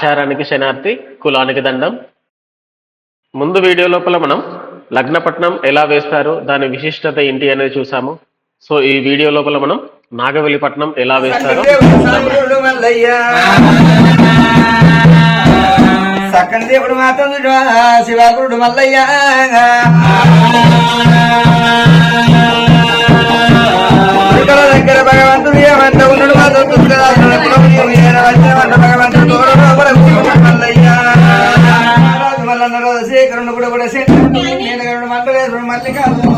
ఆచారానికి శనార్థి, కులానికి దండం. ముందు వీడియో లోపల మనం లగ్నపట్నం ఎలా వేస్తారు, దాని విశిష్టత ఏంటి అనేది చూసాము. సో ఈ వీడియో లోపల మనం నాగవెల్లిపట్నం ఎలా వేస్తారో సక్కని దేవుడు మాత్రం శివాకుడు మల్లయ్య దగ్గర భగవంతుడు ఏమంట ఉన్నాడు భగవంతుడు మల్లయ్య మల్లన్న రోజు శేఖరుడు కూడా శేఖరుడు మంటలేశ్వరుడు మల్లికార్జున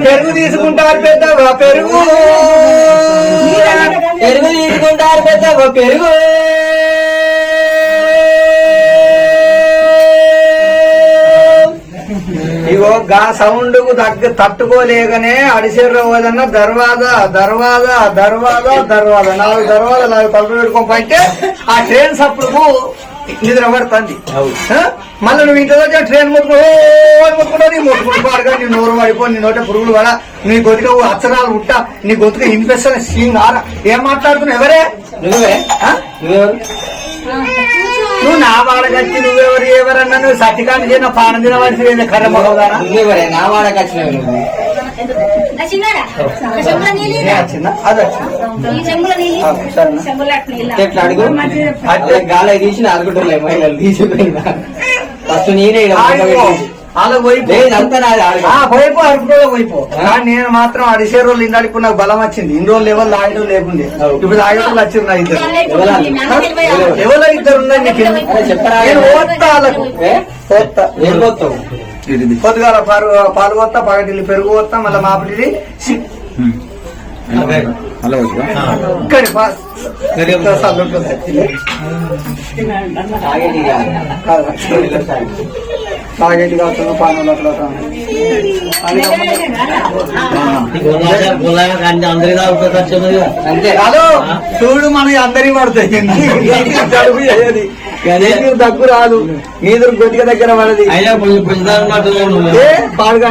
పెరుగు తీసుకుంటారు పెద్దవా పెరుగు తీసుకుంటారు పెద్దవా పెరుగు ఇగో గా సౌండ్ కు తట్టుకోలేకనే అడిసేర్లో పోదన్న దర్వాజా 4 దర్వాజాలు తలుపు పెట్టుకొని పోయితే ఆ ట్రైన్ సప్పుడుకు నిద్ర పడుతుంది. మళ్ళీ నువ్వు ఇంట్లో ట్రైన్ ముట్టుకుంటా నీ ముట్టుకుంటూ పాడుగా నీ నోరు పడిపో, నీ నోట పురుగులు పడ, నీ గొంతుగా అక్షరాలు ఉంటా, నీ గొంతుగా ఇన్ఫెక్షన్ సీన్ ఆరా. ఏం మాట్లాడుతున్నావు? ఎవరే నువ్వే? నువ్వు నా వాడకచ్చి ఎవరన్నా నువ్వు సత్యకాంతి చేసిన పానం తినవలసి కర్ర మొగదానా? నువ్వెవరే నా వాడకచ్చినవి? గాలి తీసిన అనుకుంటున్నా మహిళలు తీసిపోయిందా? ఫస్ట్ నేనే పోయిపో అడుపులో పోయిపో. నేను మాత్రం అడిసే రోజులు ఇందాడికి నాకు బలం వచ్చింది. ఇన్ని రోజులు ఎవరు లాగడం లేకుండే, ఇప్పుడు లాగేటోళ్ళు వచ్చింది నా ఇద్దరు. ఎవరో ఇద్దరు ఉందని నేను ఓత్తా వాళ్ళకు పొద్దుగాల పాలు పోతా, పగటిల్లి పెరుగు పోతా, మళ్ళీ మాపటి తాగేటి కావచ్చు పానీలు అట్లా అంతే. హలో చూడు మనకి అందరికి పడతాయి, దగ్గు రాదు, మీద గొంతుక దగ్గర పడది. పాడుగా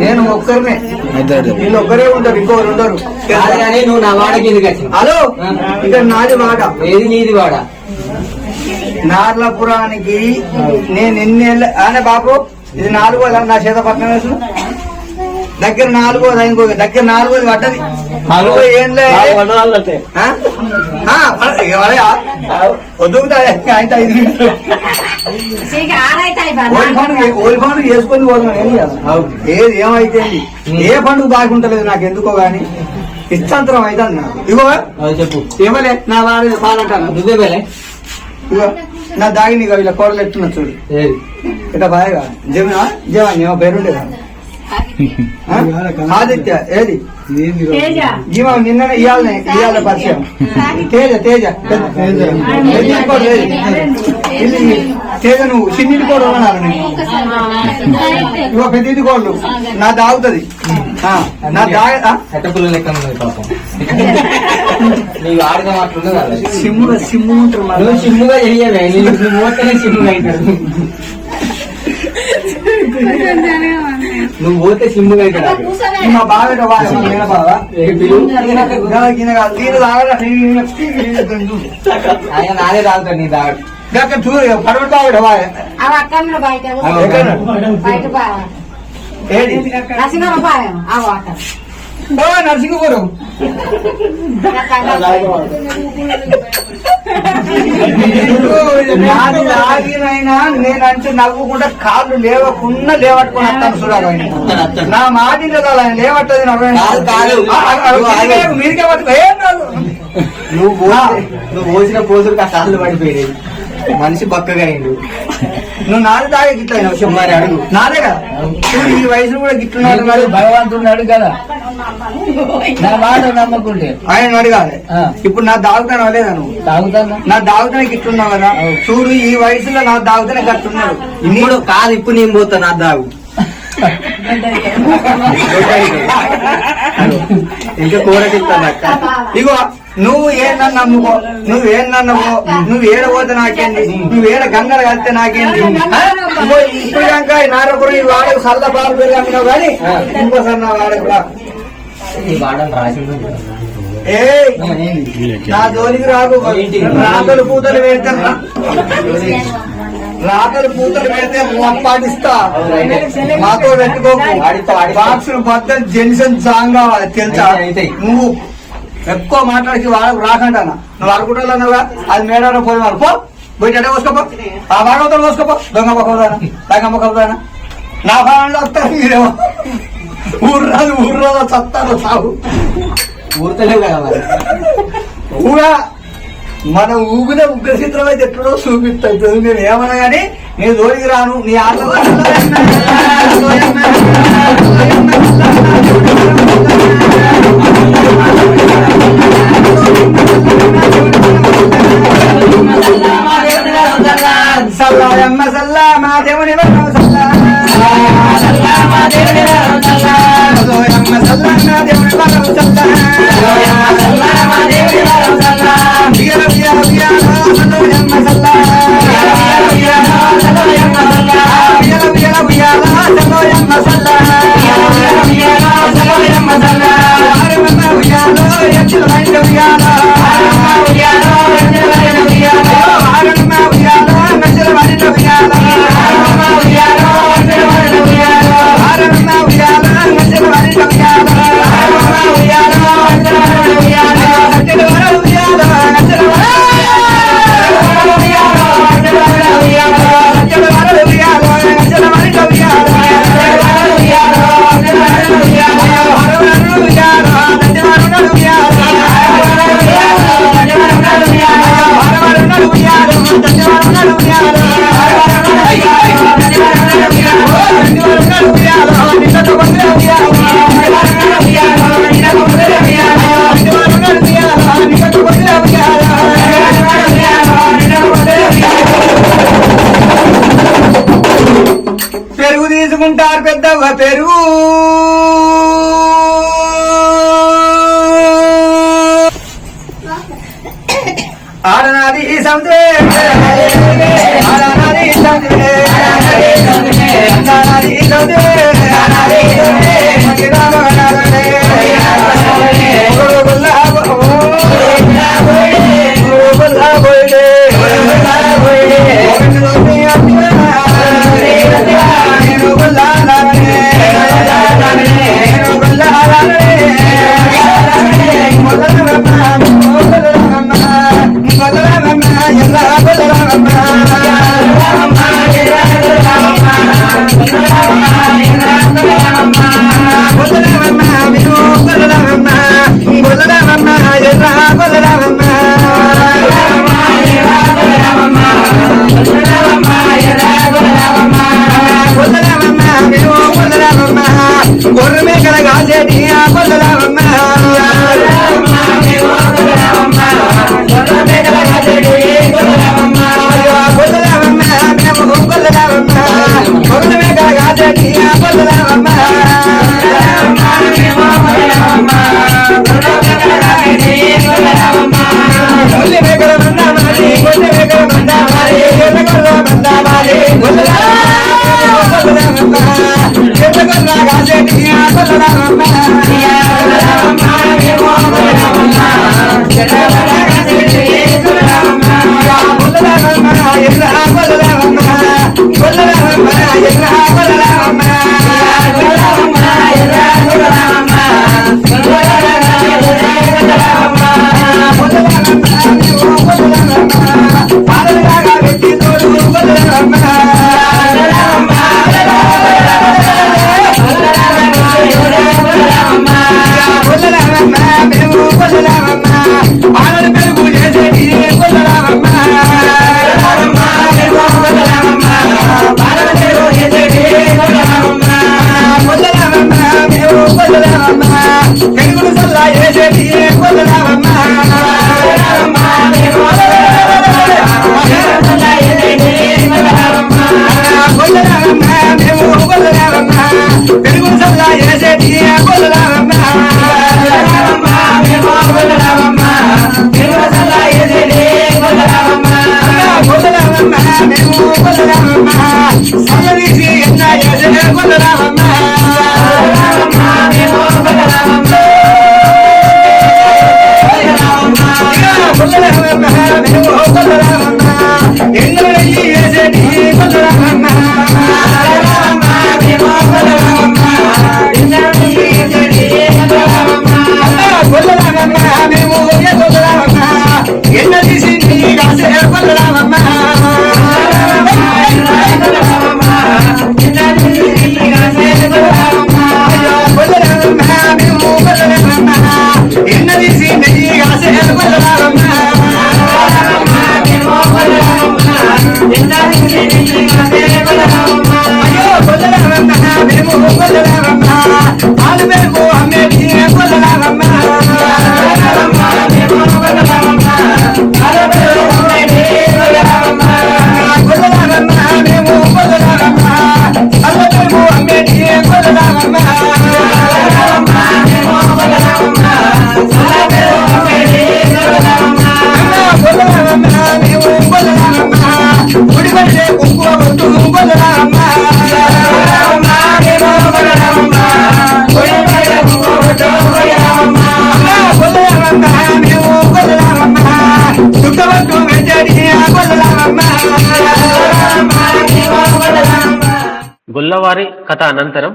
నేను ఒక్కరినే, వీళ్ళు ఒక్కరే ఉంటారు, ఇంకొకరు ఉండరు. నువ్వు నా వాడకి హలో ఇక్కడ నాది వాడ. ఏది నీది వాడ? నార్లపురానికి నేను ఎన్నేళ్ళ అనే బాబు, ఇది 4వ నా చేత పట్టణం వేసు దగ్గర 4వ ఇంకో దగ్గర 4వది పడ్డది. 4 ఏళ్ళ ఓలి పండుగ వేసుకొని పోతున్నాను. ఏది ఏమైతే ఏ పండుగ బాగుంటలేదు నాకు ఎందుకో గాని, ఇష్టంతరం అవుతుంది నాకు. ఇగో చెప్పు ఏమలే నా వారి పాలంటాను నువ్వేలే. ఇగో నా దాగిని ఇలా కూరలు ఎట్టున్నా చూడు, ఇట్లా బాగా జవాన్ పేరుండే ఆదిత్య ఏది ఈమె నిన్న ఇవాళ పరిచయం తేజ తేజ ఇది తేజ నువ్వు చిన్నిటి కోడు అన్నారు ఇవ్వ పెద్ద కోళ్ళు నా దాగుతుంది నా ఎట్టపుల్ల లెక్క పాపం నీకు ఆడగా మాట్లాడు కదా సిమ్ము ఉంటారు సిమ్ముగా చెయ్యవే నువ్వు పోతేనే సిమ్ముగా అవుతాడు నువ్వు పోతే సిమ్ముగా అవుతాడు మా బాగా బాగా ఆయన నానే తాగుతాడు నీ తాగడు పడవడు బాగా నరసింహపురం నాది లాగినైనా నేనంటే నవ్వుకుంటే కాళ్ళు లేవకుండా లేవట్టుకుని వస్తాను చూడాలి నా మాట కదా ఆయన లేవట్టది మీరికే పట్టుకో ఏం కాదు నువ్వు పోసిన పోసులు ఆ కాళ్ళు పడిపోయాయి మనిషి బక్కగా అయిండు నువ్వు నాది తాగే గిట్ల మరి అడుగు నాదే కదా చూడు ఈ వయసులో కూడా గిట్టున్నాడు మరి భగవంతుడు కదా నా మాట నమ్మకుంటే ఆయన అడగాలి ఇప్పుడు నా దాగుతాను లేదా నువ్వు తాగుతాను నా దాగుతానే గిట్టున్నావు కదా చూడు ఈ వయసులో నా దాగుతానే గట్టున్నాడు ఇప్పుడు కాదు ఇప్పుడు నేను పోతాను నా దాగు ఇంకా కూర తింటాను అక్క ఇగో నువ్వు ఏదన్నా నమ్ముకో నువ్వు ఏదన్నమ్మో నువ్వు ఏడబోతే నాకేంది నువ్వు ఏడ గంగలు కలిస్తే నాకేంది ఇగో ఇప్పుడు కనుక నారకుడు ఈ వాడకు సల్ల పాలు పెరిగావు కానీ ఇంకోసారి నా వాడకు ఈ వాడని రాసిండు ఏ నా జోలికి రాకు రాతలు పూతలు పెడతాను రాతలు పూతలు పెడితే పాటిస్తా మాతో పెట్టుకోకు బాక్సులు బద్దలు జెన్సన్ సాంగ్ కావాలి తెలుసా నువ్వు ఎక్కువ మాట్లాడికి వాళ్ళకు రాకంటా నువ్వు అనుకుంటున్నావుగా అది మేడలో పోయి వాళ్ళు పో పోయి అడే కోసుకోపో ఆ భాగవతం కోసుకోపో దొంగ మొక్కదానా దొంగ మొక్కదానా నా భాగంలో వస్తారు మీరేమో ఊర్రాదు చత్తారు సాగు ఊరతలేవు కదా మరి ఊగా మన ఊగునే ఉగ్ర చిత్రం అయితే ఎక్కడో చూపిస్తుంది నేను ఏమన్నా గానీ నేను జోలికి రాను నీ ఆట సల్లాయమ్మ సల్లా మా దేవుని సల్లా సల్లాయమ్మ సల్లా నా దేవుని సల్లా బియ్యాల బియ్యాల బియ్యాల సల్లాయమ్మ సల్లా బియ్యాల బియ్యాల బియ్యాల సల్లాయమ్మ సల్లా ఆరమ్మ బియ్యాల ఎచ్చుల మైండ బియ్యాల ఆరమ్మ బియ్యాల మెచ్చల మైండ బియ్యాల ఆరమ్మ బియ్యాల మెచ్చల మైండ బియ్యాల పెరుగు తీసుకుంటారు పెద్దవ్వ పెరుగు ఆడనాది సముద్రే ఆడనాది సముద్రే ఆడనాది సముద్రే కొల్లరామమ్మ మేము కొల్లరామమ్మ కొల్లరామమ్మ మేము కొల్లరామమ్మ సల్లదీసి ఎన్న యజన కొల్లరామమ్మ మేము కొల్లరామమ్మ కొల్లరామమ్మ మేము కొల్లరామమ్మ ఎన్నో యజని కొల్లరామమ్మ మేము కొల్లరామమ్మ ఎన్నో యజని కొల్లరామమ్మ కొల్లరామమ్మ మేము కొల్లరామమ్మ ఎన్న తీసి నీ గాసే కొల్లరామమ్మ గొల్లవారి కథ అనంతరం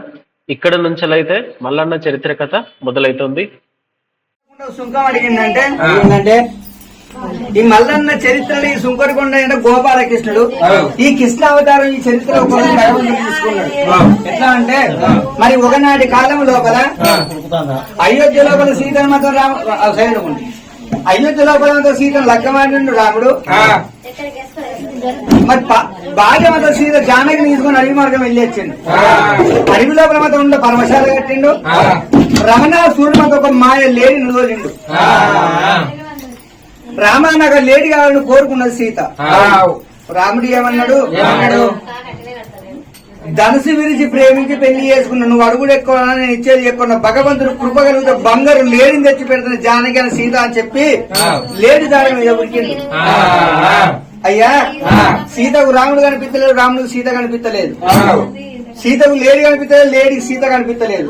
ఇక్కడ నుంచలైతే మల్లన్న చరిత్ర కథ మొదలైతుంది. సుంకం అడిగిందంటే ఏంటంటే ఈ మల్లన్న చరిత్రలో ఈ సుంకరకొండ అంటే గోపాలకృష్ణుడు ఈ కృష్ణ అవతారం ఈ చరిత్రలో తీసుకున్నాడు. ఎట్లా అంటే మరి ఒకనాటి కాలం లోపల అయోధ్య లోపల సీతను మాత్రం అయోధ్య లోపల సీతను లగ్గమాడిన రాముడు మరి భార్య మాత్రం సీత జానకిని తీసుకుని అడవి మార్గం వెళ్ళి వచ్చిండు. అడవి లోపల మాత్రం ఉండే పరమశాల కట్టిండు. రమణ సూర్యుడు మాత్రం ఒక మాయ లేడిని తోలిండు. రామానగర్ లేడి కావాలని కోరుకున్నది సీత. రాముడు ఏమన్నాడు? ధనుసు విరిచి ప్రేమించి పెళ్లి చేసుకున్నా, నువ్వు అడుగుడు ఎక్కువ నేను ఇచ్చేది ఎక్కువ, భగవంతుడు కృప కలిగితే బంగారు లేడిని తెచ్చి పెడుతున్న జానకి అని సీత అని చెప్పి లేడి దాని మీద ఉరికింది. అయ్యా సీతకు రాముడు కనిపించలేదు, రాముడికి సీత కనిపించలేదు, సీతకు లేడి కనిపించలేదు, లేడికి సీత కనిపించలేదు.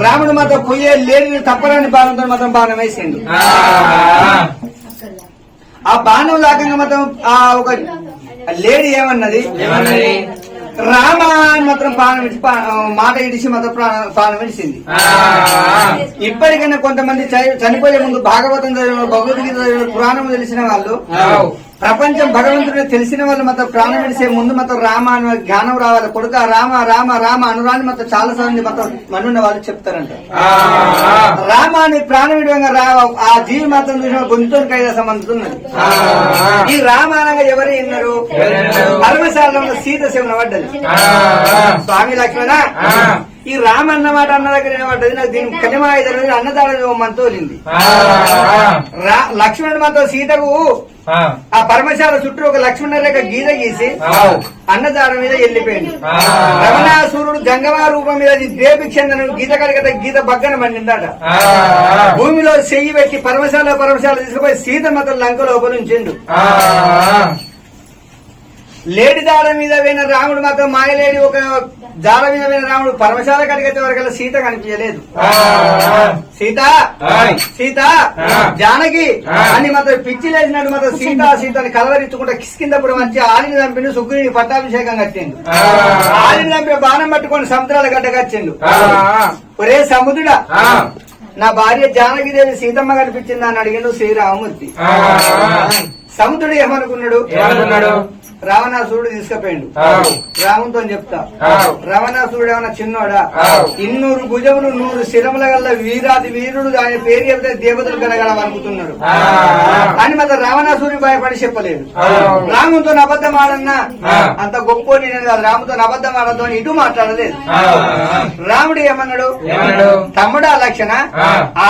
రాముడు మాత్రం పోయే లేడిని తప్పరాని బాణంతో మాత్రం బాణం వేసిండు. ఆ బాణం లాగంగా మాత్రం ఆ ఒక లేడీ ఏమన్నది? రామ అని మాత్రం మాట ఇడిచి మాత్రం ప్రాణం విడిచింది. ఇప్పటికైనా కొంతమంది చనిపోయే ముందు భాగవతం చదివిన, భగవద్గీత చదివిన, పురాణం తెలిసిన వాళ్ళు, ప్రపంచం భగవంతుడిని తెలిసిన వాళ్ళు మాత్రం ప్రాణం విడిసే ముందు మాత్రం రామ అని జ్ఞానం రావాలి. కొడుక రామ రామ రామ అనురాని మాత్రం చాలా సార్లు మాత్రం మనున్న వాళ్ళు చెప్తారంట. రామ అని ప్రాణం విడవంగా ఆ జీవి మాత్రం చూసిన గొంతుతో కైదా సంబంధిస్తున్నది. ఈ రామ అనగా ఎవరు విన్నారు? పరమశాలలో సీత శివన పడ్డది. స్వామి లక్ష్మణ ఈ రామ అన్నమాట అన్న దగ్గర ఏమంటది? నాకు దీని కలిమాయి అన్నదాడ మంతోలింది. లక్ష్మణుడు మాత్రం సీతకు ఆ పరమశాల చుట్టూ ఒక లక్ష్మణ రేఖ గీత గీసి అన్నదానం మీద వెళ్లిపోయింది. రమణాసురుడు జంగమా రూపం మీద దేవిక్షందను గీత కడిగత గీత బగ్గన మండిందాట. భూమిలో చెయ్యి పెట్టి పరమశాల తీసుకుపోయి సీత మాత్రం లంక లోపల ఉంచిండు. లేడి దాడ మీద పోయిన రాముడు మాత్రం మాయలేడి ఒక దాడ మీద పోయిన రాముడు పరమశాల కడిగితే వరకు సీత కనిపించలేదు. సీత సీత జానకి అని మాత్రం పిచ్చి లేచినట్టు మాత్రం సీతని కలవరించుకుంటా కిష్కిందప్పుడు మంచి ఆలిని చంపిండు. సుగ్రీవుని పట్టాభిషేకం కట్టిండు. ఆలిని చంపి బాణం పట్టుకొని సముద్రాల గడ్డ కట్టిండు. ఒరే సముద్రుడా, నా భార్య జానకిదేవి సీతమ్మ కనిపించిందా అని అడిగిండు శ్రీరామమూర్తి. సముద్రుడు ఏమనుకున్నాడు? రావణాసురుడు తీసుకుపోయిండు. రాముతో చెప్తా, రావణాసురుడు ఏమన్నా చిన్నోడా? 200 భుజములు 100 శిరముల గల్ల వీరాది వీరుడు, ఆయన పేరు చెప్తే దేవతలు కనగడం అనుకుతున్నాడు. కానీ మాత్రం రావణాసురుడు భయపడి చెప్పలేదు. రాముతో అబద్ధం ఆడన్నా అంత గొప్ప నేను కాదు, రాముతో అబద్ధం ఆడద్దు అని ఇటు మాట్లాడలేదు. రాముడు ఏమన్నాడు? తమ్ముడా లక్షణ,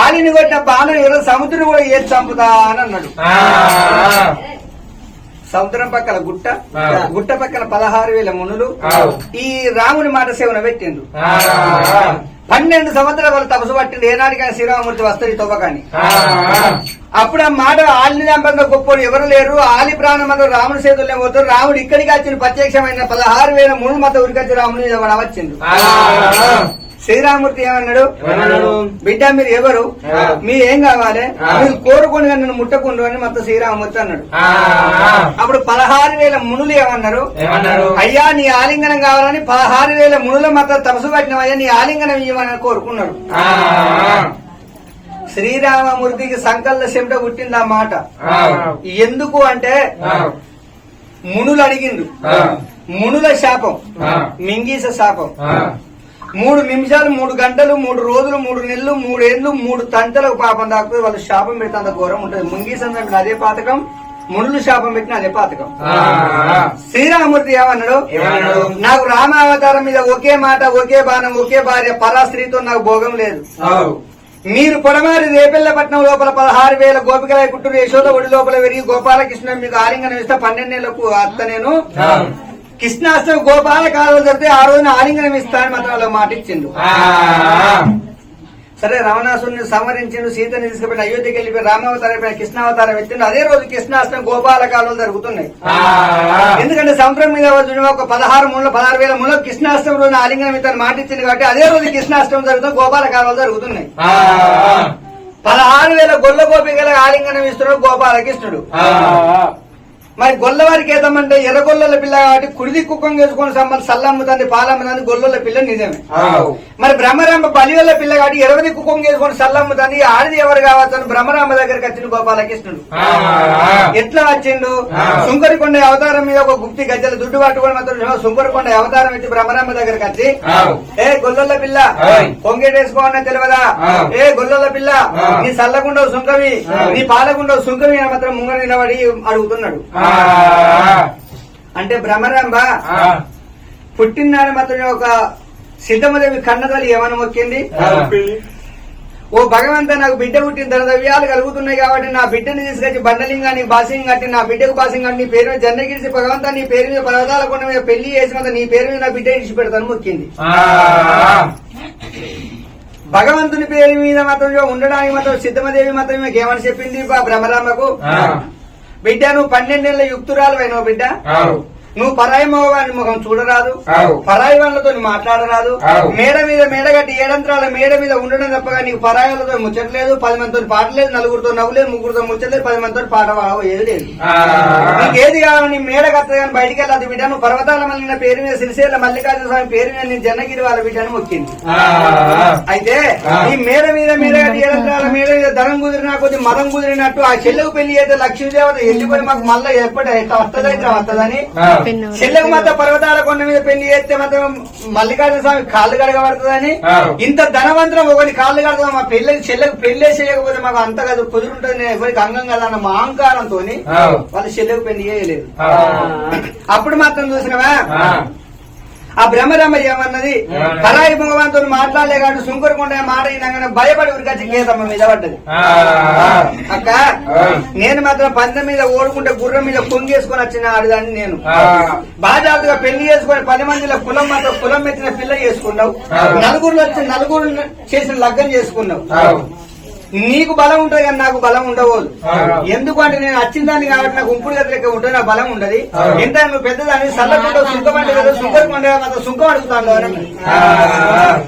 ఆలిని కొట్టిన బాణం ఎవరో సముద్రం కూడా ఏది చంపుతా అని అన్నాడు. సముద్రం పక్కన గుట్ట పక్కన 16,000 మునులు ఈ రాముని మాట సేవన పెట్టిండ్రు. 12 సంవత్సరాలు వాళ్ళు తపసు పట్టింది ఏనాటికైనా శ్రీరామమూర్తి వస్తారు ఈ తవ్వకాన్ని. అప్పుడు ఆ మాట ఆలిని చంపంగా గొప్పలు ఎవరు లేరు, ఆలి ప్రాణమంతా రాముని చేతుల్లో పోతారు. రాముడు ఇక్కడికి వచ్చిన ప్రత్యక్షమైన 16,000 ముళ్ళు మత ఉరికొచ్చి రాముని వచ్చిండు. శ్రీరామూర్తి ఏమన్నాడు, బిడ్డ మీరు ఎవరు, మీ ఏం కావాలి, మీరు కోరుకుని నన్ను ముట్టకుండు అని మొత్తం శ్రీరామూర్తి అన్నాడు. అప్పుడు 16,000 మునులు ఏమన్నారు, అయ్యా నీ ఆలింగనం కావాలని 16,000 మునుల మొత్తం తపసు పట్టినవయ్యా నీ ఆలింగనం ఇవ్వమని కోరుకున్నాడు. శ్రీరామమూర్తికి సంకల్ప చెమట పుట్టింది ఆ మాట. ఎందుకు అంటే మునులు అడిగిండు, మునుల శాపం, మింగీస శాపం. 3 నిమిషాలు 3 గంటలు 3 రోజులు 3 నెలలు 3 ఏళ్ళు 3 తంటలకు పాపం దాకా వాళ్ళు శాపం పెడితే అంత ఘోరం ఉంటుంది. ముంగీసం పెట్టిన అదే పాతకం, మునులు శాపం పెట్టిన అదే పాతకం. శ్రీరామమూర్తి ఏమన్నాడు, నాకు రామావతారం మీద ఒకే మాట, ఒకే బాణం, ఒకే భార్య, పరాస్త్రీతో నాకు భోగం లేదు. మీరు పొడమారి రేపెల్లపట్నం లోపల 16,000 గోపికల కుట్టుడు యశోద ఒడి లోపల పెరిగి గోపాలకృష్ణ మీకు ఆలింగనం ఇస్తా 12 నెలలకు అత్త నేను కృష్ణాష్టమి గోపాల కాలం జరిగితే ఆ రోజున ఆలింగనం ఇస్తానని మాత్రం వాళ్ళ మాట ఇచ్చిండు. సరే రావణాసుని సంహరించిండు, సీతని తీసుకుపోయి అయోధ్యకి వెళ్ళిపోయి రామావతారం కృష్ణావతారం ఎత్తిండు. అదే రోజు కృష్ణాష్టమి గోపాల కాలం జరుగుతున్నాయి. ఎందుకంటే సంవత్సరం మీద ఒక 16,000 ముళ్ళ కృష్ణాష్టమి రోజున ఆలింగనం ఇస్తాను మాట ఇచ్చింది కాబట్టి అదే రోజు కృష్ణాష్టమి జరుగుతుంది, గోపాల కాలం జరుగుతున్నాయి. 16,000 గొల్ల గోపికల ఆలింగనం ఇస్తున్నాడు గోపాలకృష్ణుడు. మరి గొల్లవారికి ఏదమ్మంటే ఎర్రగొల్లల పిల్ల కాబట్టి కుడిది కుక్కం చేసుకుని సంబంధం సల్లమ్ముతుంది పాలమ్ముతుంది గొల్లల పిల్ల నిజమే. మరి బ్రహ్మరాంబ బలివల్ల పిల్ల కాబట్టి 20 కుక్కం చేసుకుని సల్లమ్ముతుంది ఆడిది ఎవరు కావచ్చు బ్రహ్మరాంబ దగ్గరికి వచ్చిండు గోపాలకృష్ణుడు. ఎట్లా వచ్చిండు, సుంకరికొండ అవతారం మీద ఒక గుప్తి గజ్జల దుడ్డు పట్టుకొని మాత్రం సుంకరికొండ అవతారం ఇచ్చి బ్రహ్మరాంబ దగ్గరికి వచ్చి, ఏ గొల్లల పిల్ల కొంగేటేసుకోవాలని తెలియదా, ఏ గొల్లల పిల్ల నీ సల్లగుండవు సుంకవి, నీ పాలగుండవు సుంకవి అని మాత్రం ముంగ నిలబడి అడుగుతున్నాడు. అంటే బ్రహ్మరాంబ పుట్టినాడు మాత్రం ఒక సిద్ధమదేవి కన్నతల్లి ఏమని మొక్కింది, ఓ భగవంత నాకు బిడ్డ పుట్టిన ధనద్రవ్యాలు కలుగుతున్నాయి కాబట్టి నా బిడ్డని తీసుకొచ్చి బండలింగాన్ని బాసింగ్ కట్టి నా బిడ్డకు బాసింగ్ కట్టి నీ పేరు మీద జెండగిరిసి భగవంత నీ పేరు మీద పర్వతాల కొండ మీద పెళ్లి చేసిన నీ పేరు మీద నా బిడ్డ ఇచ్చి పెడతాను మొక్కింది. భగవంతుని పేరు మీద మాత్రం ఉండడానికి మాత్రం సిద్ధమదేవి మాత్రం ఏమని చెప్పింది బ్రహ్మరాంబకు, బిడ్డ నువ్వు 12 ఏళ్ల యుక్తురాలు అయినావు బిడ్డ, నువ్వు పరాయి మగవాని ముఖం చూడరాదు, పరాయి వాళ్ళతో మాట్లాడరాదు, మేడ మీద మేడ కట్టి 7 అంతరాల మేడ మీద ఉండడం తప్పగా నీకు పరాయి వాళ్ళతో ముచ్చట్లేదు, 10 మందితో పాటలేదు, నలుగురితో నవ్వులేదు, ముగ్గురితో ముచ్చట్లేదు, 10 మందితో పాట ఏది లేదు. నీకేది కావాలని మేడ కట్టదు కానీ బయటికి వెళ్ళదు బిడ్డ, నువ్వు పర్వతాల మల్లిన పేరు మీద సిరిసేల మల్లికార్జున స్వామి పేరు మీద నీ జన్నగిరి వాళ్ళ బిడ్డను మొక్కింది. అయితే ఈ మేడ మీద మేడ కట్టి 7 అంతరాల మేడ మీద ధనం కుదిరినా కొద్ది మదం కుదిరినట్టు ఆ చెల్లెకు పెళ్లి అయితే లక్ష్మీదేవత వెళ్ళిపోయి మాకు మళ్ళీ ఎప్పటి వస్తుందని చెల్లెకు మాత్రం పర్వతాల కొండ మీద పెళ్లి చేస్తే మాత్రం మల్లికార్జున స్వామి కాళ్ళు కడగబడుతుందని, ఇంత ధనవంతరం ఒకటి కాళ్ళు కడతా మా చెల్లెకు పెళ్లి చేయకపోతే మాకు అంత కదా కుదురుంటుంది నేను ఎవరికి అంగం కదా అన్న మా అహంకారంతో వాళ్ళు చెల్లెకు పెళ్లి చేయలేదు. అప్పుడు మాత్రం చూసినవా ఆ బ్రహ్మరాంబ ఏమన్నది, పరాయి భగవంతో మాట్లాడలే కాబట్టి సుంకరకొండ మాట అయినా భయపడి ఉరికొచ్చి కేతమ్మ మీద పడ్డది. అక్క నేను మాత్రం పందెం మీద ఓడుకుంటే గుర్రం మీద కొంగేసుకొని వచ్చిన ఆడదాన్ని నేను బాజాతుగా పెళ్లి చేసుకుని 10 మందిలో కులం మాత్రం కులం మెచ్చిన పిల్ల చేసుకున్నావు, నలుగురు చేసిన లగ్గం చేసుకున్నావు. నీకు బలం ఉంటది కానీ నాకు బలం ఉండవోదు. ఎందుకంటే నేను వచ్చిన దాన్ని కాబట్టి నాకు ఉంపుడు గది లెక్క ఉంటుంది, నాకు బలం ఉండదు. ఎంత నువ్వు పెద్దదాన్ని సల్లకుండా సుంకం అంటే కదా సుంకరకొండ మాత్రం సుంకం అడుగుతాను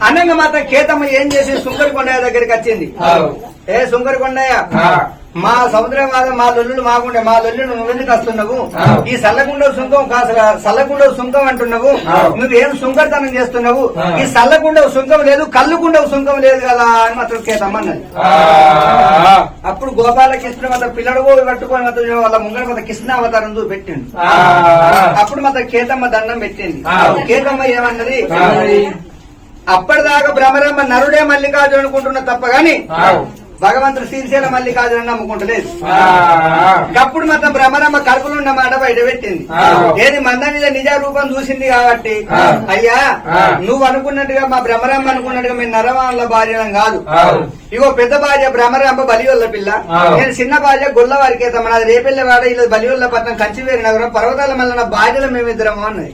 అనంగా మాత్రం కేతమ్మ ఏం చేసి సుంకరకొండ దగ్గరికి వచ్చింది. ఏ సుంకరకొండయ్య మా సముద్రం కాదు మా లొల్లులు మాకుండే, మా లొల్లు నువ్వెందుకు వస్తున్నావు, ఈ సల్లగుండవు సుంకం సల్లగుండవు సుంకం అంటున్నావు, నువ్వేం సుంకర్తనం చేస్తున్నావు, ఈ సల్లగుండవు సుంకం లేదు కళ్ళుగుండవు సుంకం లేదు కదా అని మాత్రం కేతమ్మన్నది. అప్పుడు గోపాలకృష్ణ మాత్రం పిల్లడు కట్టుకొని మాత్రం వాళ్ళ ముంగడ మాత్రం కృష్ణ అవతారం పెట్టిండు. అప్పుడు మాత్రం కేతమ్మ దండం పెట్టింది. కేతమ్మ ఏమన్నది, అప్పటిదాకా భ్రమరాంబ నరుడే మల్లికార్జున అనుకుంటున్నా తప్ప గాని భగవంతుడు శ్రీశైల మల్లికార్జున నమ్ముకుంటలేదు. అప్పుడు మాత్రం భ్రమరాంబ కడుపులో ఉన్న మాట బయట పెట్టింది. ఏది మంద మీద నిజ రూపం చూసింది కాబట్టి, అయ్యా నువ్వు అనుకున్నట్టుగా మా భ్రమరాంబ అనుకున్నట్టుగా మీ నరవాళ్ళ భార్యనం కాదు, ఇగో పెద్ద భార్య భ్రమరాంబ బలివల్ల పిల్ల, నేను చిన్న భార్య గొల్లవారికి నాది రేపెల్లవాడ ఇలా బలివల్ల పట్నం కంచివేరి నగరం పర్వతాల మళ్ళీ భార్యలు మేమిద్దరము అన్నది.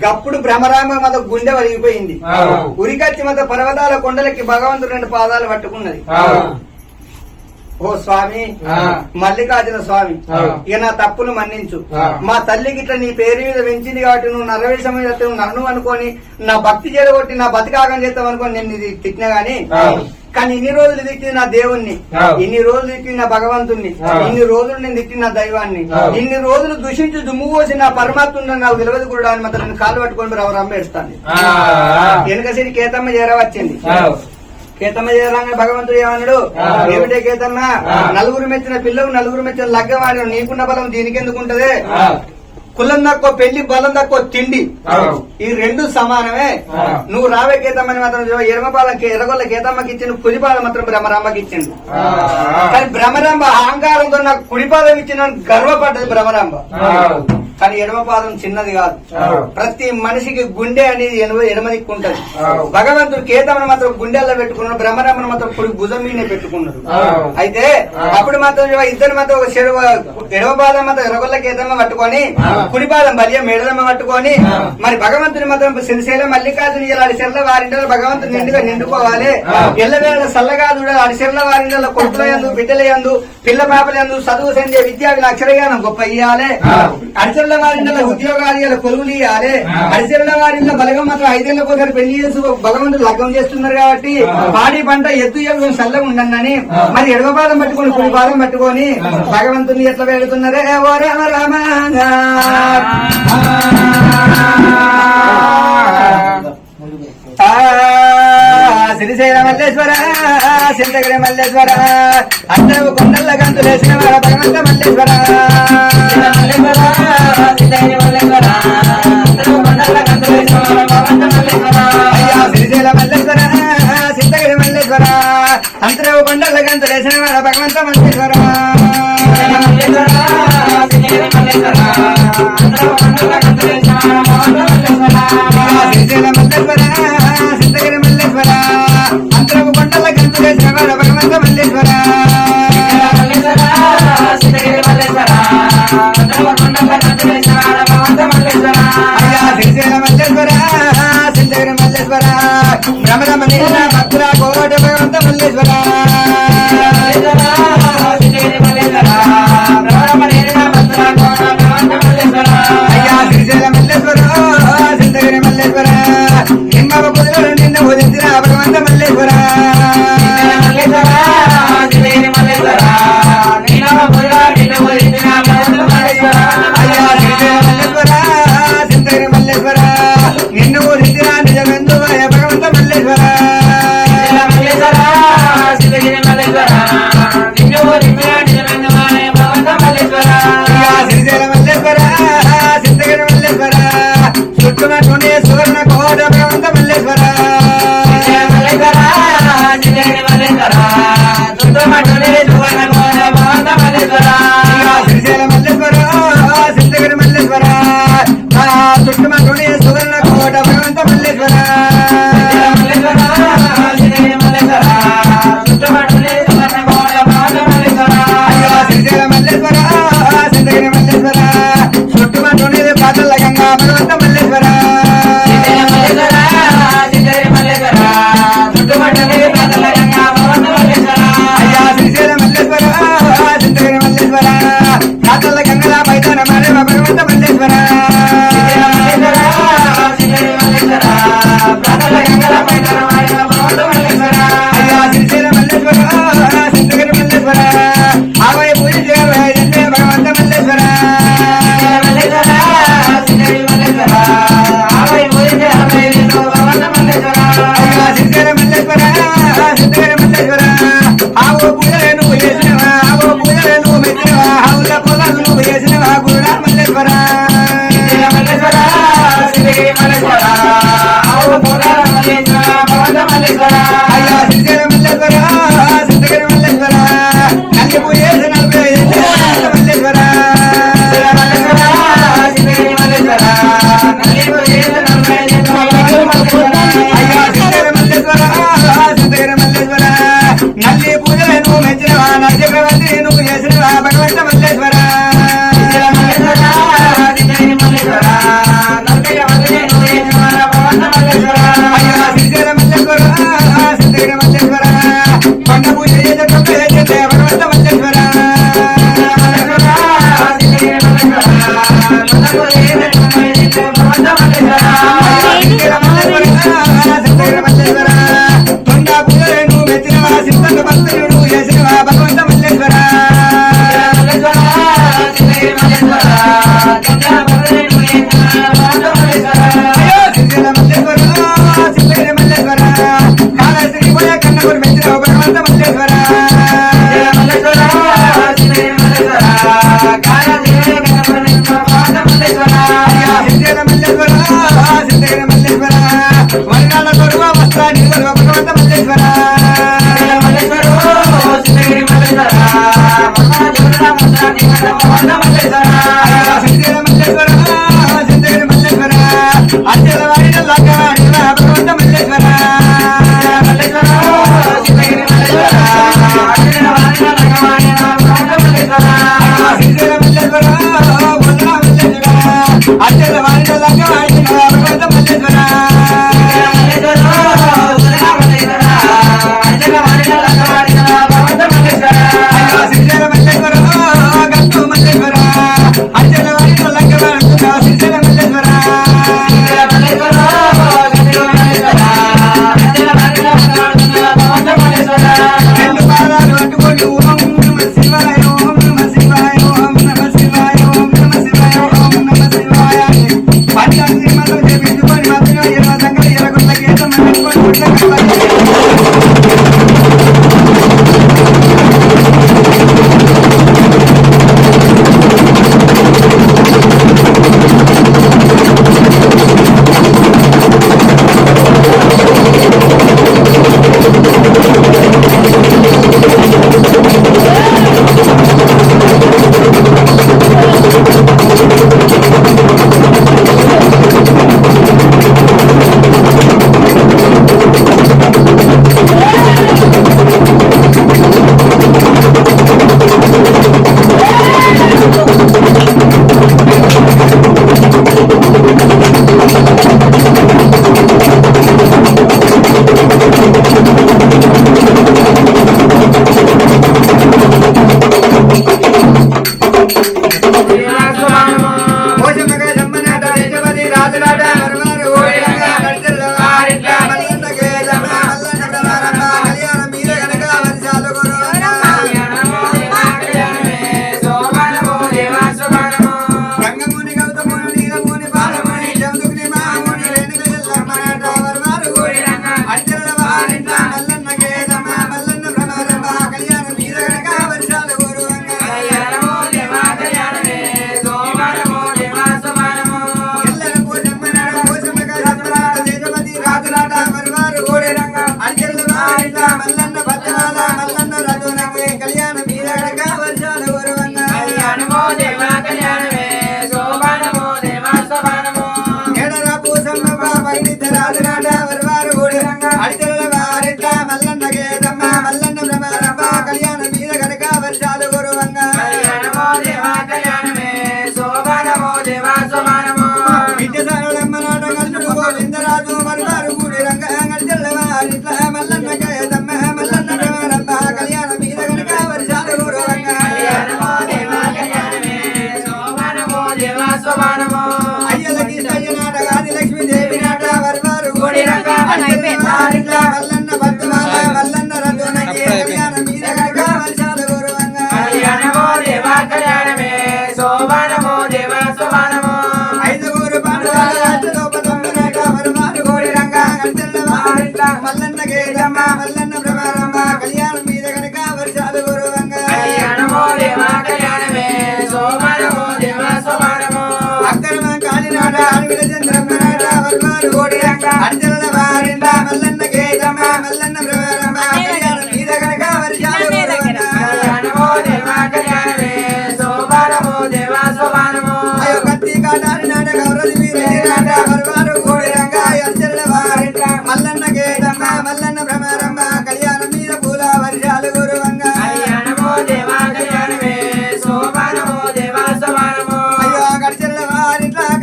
గప్పుడు భ్రమరామ మత గుండె వరిగిపోయింది. ఉరికచ్చి మత పర్వతాల కొండలకి భగవంతుడు 2 పాదాలు పట్టుకున్నది. ఓ స్వామి, మల్లికార్జున స్వామి, ఇక నా తప్పులు మన్నించు. మా తల్లికి ఇట్లా నీ పేరు మీద పెంచింది కాబట్టి నువ్వు నరవేశం మీద నన్ను అనుకోని నా భక్తి చెడగొట్టి నా బతికాగం చేస్తావు అనుకోని నేను ఇది తిట్టినా గాని, కానీ ఇన్ని రోజులు తిట్టింది నా దేవుణ్ణి, ఇన్ని రోజులు తిట్టింది నా భగవంతుణ్ణి, ఇన్ని రోజులు నేను తిట్టిన నా దైవాన్ని, ఇన్ని రోజులు దూషించి దుమ్ము పోసి నా పరమాత్ముని నాకు తెలియదు కూడా అని మాత్రం నేను కాలు పట్టుకొని రవ్వ ఏడుస్తాను. వెనకసిరి కేతమ్మ చేరవచ్చింది. కేతమ్మ చేరంగా భగవంతుడు ఏమన్నాడు, ఏమిటే కేతమ్మ, నలుగురు మెచ్చిన పిల్లలు నలుగురు మెచ్చిన లగ్గవాడు, నీకున్న బలం దీనికెందుకుంటదే, కులం తక్కువ పెళ్లి, బలం తక్కువ తిండి, ఈ 2 సమానమే. నువ్వు రావే కేతమ్మని మాత్రం ఎడమపాలం ఎర్రగొల్ల కేతమ్మకి ఇచ్చిండు, కుడిపాదం మాత్రం భ్రమరాంబకి ఇచ్చిండు. కానీ భ్రమరాంబ అహంకారంతో నాకు కుడిపాదం ఇచ్చిన గర్వపడ్డది భ్రమరాంబ. కానీ ఎడమపాదం చిన్నది కాదు. ప్రతి మనిషికి గుండె అనేది ఎడమ దిక్కుంటది. భగవంతుడు కేతమ్మని మాత్రం గుండెల్లో పెట్టుకున్నాడు, భ్రమరాంబను మాత్రం కుడి భుజం మీదనే పెట్టుకున్నాడు. అయితే అప్పుడు మాత్రం ఇద్దరు మాత్రం ఒక ఎడమపాదం మాత్రం ఎర్రగొల్ల కేతమ్మ పట్టుకొని, కుడిపాదం బలియ మేడలమ్మ పట్టుకొని, మరి భగవంతుని మాత్రం శ్రీశైలం మల్లికార్జున ఇలాంటి చెర్ల వారింటలో భగవంతుని నిండుగా నిండుకోవాలి. ఎల్లవేళ సల్లగా చూడాలి. ఆడి చెర్ల వారింటలో కొడుకుల యందు, బిడ్డల యందు, పిల్ల పాపల యందు చదువు సంధ్య విద్యావిల అక్షరజ్ఞానం గొప్ప ఇయ్యాలి. అడిచెర్ల వారింటలో ఉద్యోగాలు కొలువులు ఇయ్యాలి. అడిచెర్ల వారింట్లో బలగం మాత్రం 5 ఏళ్లకు ఒకసారి పెళ్లి చేసి భగవంతుడు లగ్గం చేస్తున్నారు కాబట్టి పాడి పంట ఎద్దు ఎగువ చల్లగా ఉండండి. మరి ఎడమపాదం పట్టుకొని కుడిపాదం పట్టుకొని భగవంతుని ఎట్లా పెడుతున్నారే, ఓ రామ రామ శ్రీశైల మల్లేశ్వర, చింతగిరి మల్లేశ్వర, అట్టవు కొండల గంతులేసిన భగవంత మల్లేశ్వర, అయ్యా శ్రీశైల మల్లేశ్వర, చింతగిరి మల్లేశ్వర, అంతరవు కొండల గంతులేసిన భగవంత మల్లేశ్వర, శ్రీశైల మల్లేశ్వర, చింతగిరి మల్లేశ్వర, అంతరపు కొండల గంతులేసిన భగవంత మల్లేశ్వర, అయ్యా శ్రీశైల మల్లేశ్వర, చింతగిరి మల్లేశ్వర, భ్రమరమ నీల భద్ర కోట భగవంత మల్లేశ్వర, అయ్యా శ్రీశైల మల్లేశ్వర, చింతగిరి మల్లేశ్వర, నిమ్మ కుదురు నిన్న ఉదించిన భగవంత మల్లేశ్వర, అయ్యా శ్రీశైల మల్లేశ్వర, చింతగిరి మల్లేశ్వర, నిన్ను ఉదించిన నిజమెందు భగవంత మల్లేశ్వర, అయ్యా శ్రీశైల మల్లేశ్వర, చింతగిరి మల్లేశ్వర, చుట్టునటువంటి సువర్ణ కోట భగవంత మల్లేశ్వర, అయ్యా శ్రీశైల మల్లేశ్వర, చింతగిరి మల్లేశ్వర, చుట్టునటువంటి సువర్ణ కోట భగవంత మల్లేశ్వర, అయ్యా శ్రీశైల మల్లేశ్వర, చింతగిరి మల్లేశ్వర, చుట్టునటువంటి పాటల గంగా భగవంత మల్లేశ్వర, అయ్యా శ్రీశైల మల్లేశ్వర, చింతగిరి మల్లేశ్వర, పాటల గంగల మైదాన మరే భగవంత మల్లేశ్వర, అయ్యా శ్రీశైల మల్లేశ్వర, చింతగిరి మల్లేశ్వర, ఆవయ పూజ చేయండి భగవంత మల్లేశ్వర, అయ్యా శ్రీశైల మల్లేశ్వర, చింతగిరి మల్లేశ్వర, ఆవో పూజలే నువ్వు చేసినవా, ఆవో పూజలే నువ్వు మెచ్చినవా, ఆవుల పొలాలు నువ్వు చేసినవా గురుడా మల్లేశ్వర, అయ్యా శ్రీశైల మల్లేశ్వర, చింతగిరి మల్లేశ్వర, నల్లి పూజ చేసి 45 మల్లేశ్వర, అయ్యా శ్రీశైల మల్లేశ్వర, చింతగిరి మల్లేశ్వర, నల్లి పూజలే నువ్వు మెచ్చినవా, నల్లి ప్రవతి నువ్వు చేసినవా భగవంత మల్లేశ్వర, అయ్యా శ్రీశైల మల్లేశ్వర,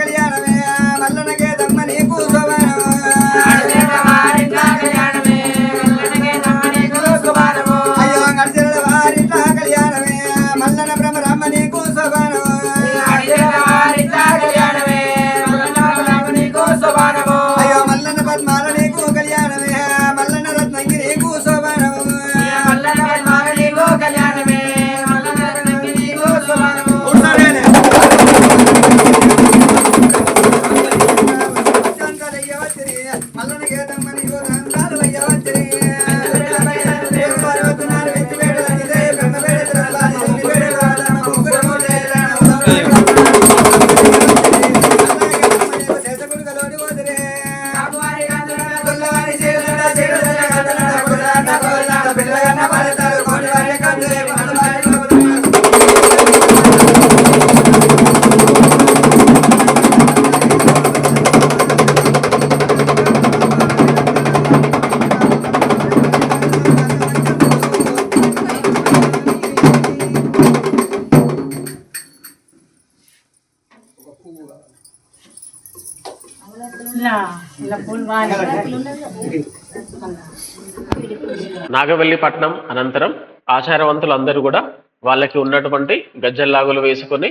కళ్యాణమే మల్లనకే దమ్మని కూసోవనమా నాగవెల్లిపట్నం అనంతరం ఆచారవంతులు అందరూ కూడా వాళ్ళకి ఉన్నటువంటి గజ్జల్లాగులు వేసుకొని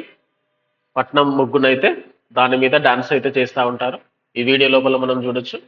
పట్నం ముగ్గునైతే దాని మీద డాన్స్ అయితే చేస్తూ ఉంటారు. ఈ వీడియో లోపల మనం చూడొచ్చు.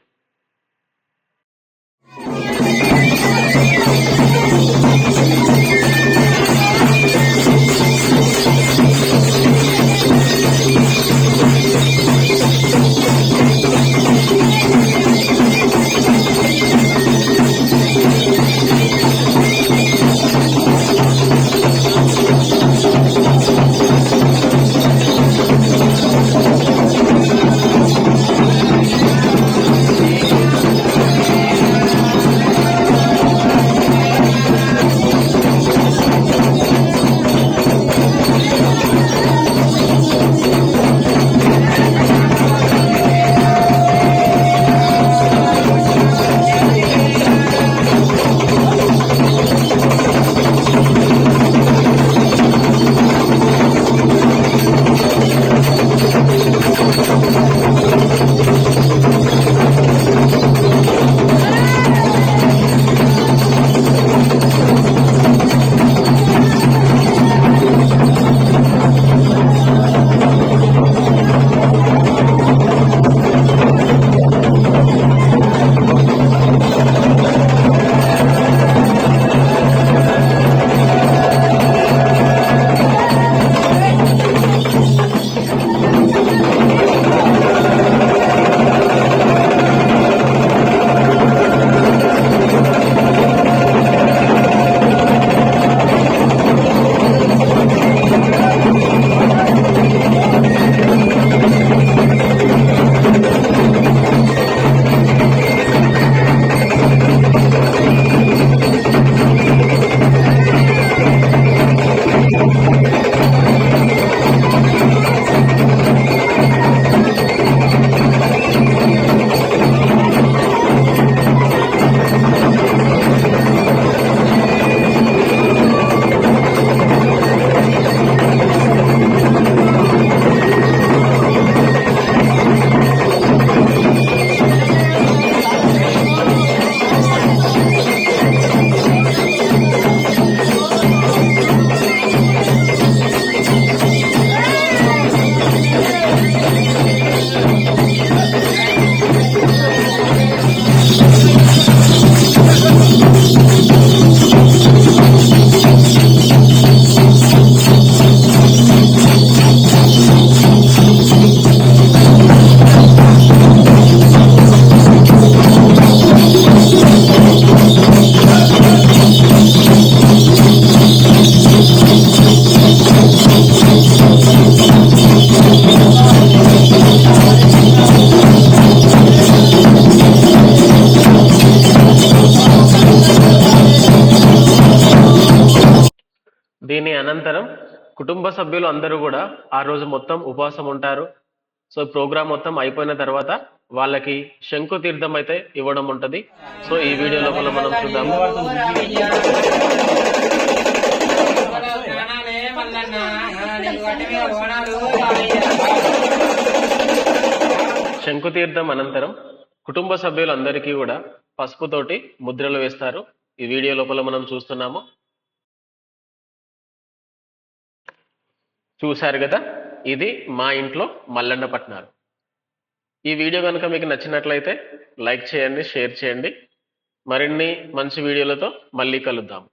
దీని అనంతరం కుటుంబ సభ్యులు అందరూ కూడా ఆ రోజు మొత్తం ఉపవాసం ఉంటారు. సో ప్రోగ్రామ్ మొత్తం అయిపోయిన తర్వాత వాళ్ళకి శంకు తీర్థం అయితే ఇవ్వడం ఉంటది. సో ఈ వీడియో లోపల మనం చూద్దాము. శంకు తీర్థం అనంతరం కుటుంబ సభ్యులందరికీ కూడా పసుపుతోటి ముద్రలు వేస్తారు. ఈ వీడియో లోపల మనం చూస్తున్నాము. చూశారు కదా, ఇది మా ఇంట్లో మల్లన్న పట్నాలు. ఈ వీడియో కనుక మీకు నచ్చినట్లయితే లైక్ చేయండి, షేర్ చేయండి. మరిన్ని మంచి వీడియోలతో మళ్ళీ కలుద్దాం.